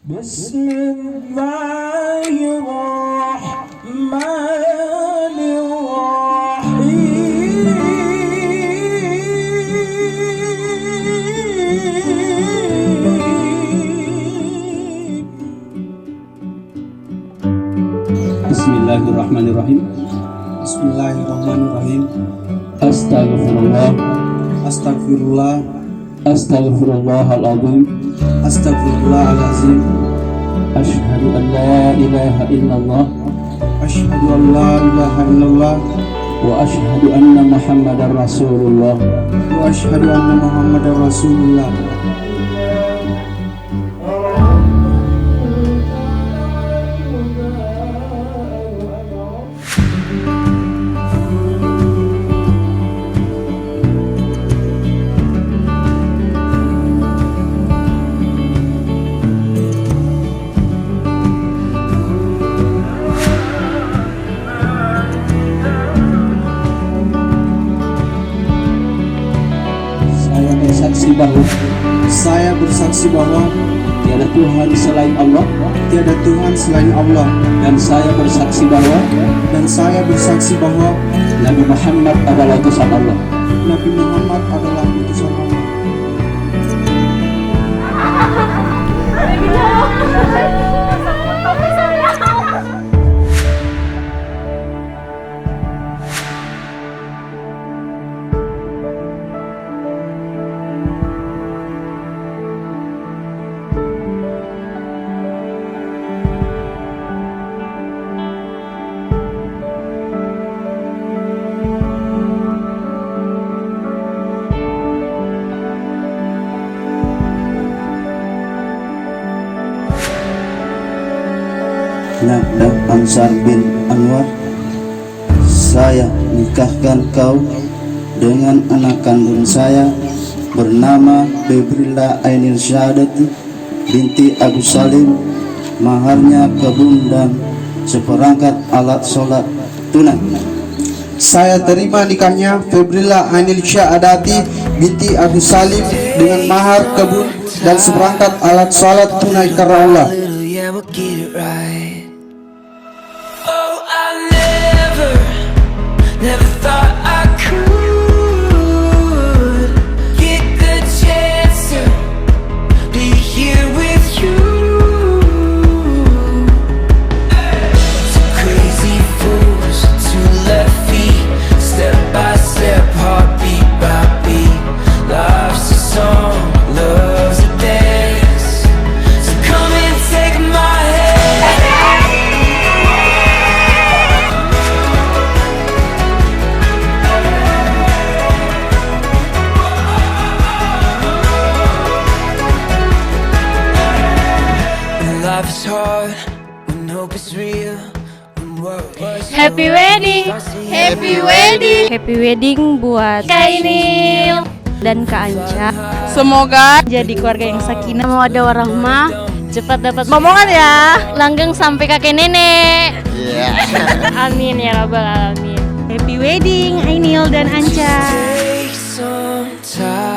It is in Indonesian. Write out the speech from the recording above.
Bismillahirrahmanirrahim. Bismillahirrahmanirrahim. Astaghfirullah. Astagfirullah. Astaghfirullahaladzim. Astagfirullahalazim. Asyhadu an la ilaha illallah. Asyhadu an la ilaha illallah. Wa asyhadu anna Muhammadar Rasulullah. Wa asyhadu anna Muhammadar Rasulullah. Saya bersaksi bahwa tiada Tuhan selain Allah, tiada Tuhan selain Allah, dan saya bersaksi bahwa Nabi Muhammad adalah utusan Allah. Nabi Muhammad adalah utusan Allah. Nabda Ansar bin Anwar, saya nikahkan kau dengan anak kandung saya bernama Febrilla Ainil Syahadati binti Abu Salim, maharnya kebun dan seperangkat alat sholat tunai. Saya terima nikahnya Febrilla Ainil Syahadati binti Abu Salim dengan mahar kebun dan seperangkat alat sholat tunai karena Allah. Never thought I could get the chance to be here with you. Two crazy fools, two left feet, step by step, heartbeat by beat. Life's a song, love's a dance. So come and take my hand. Life is hard when hope is real. Happy wedding, happy wedding, happy wedding buat Kak Ainil dan Kak Anca. Semoga jadi keluarga yang sakinah, mawaddah warahmah, cepat dapat momongan ya, langgeng sampai kakek nenek. Amin ya rabbal alamin. Happy wedding Ainil dan Anca. Take some time.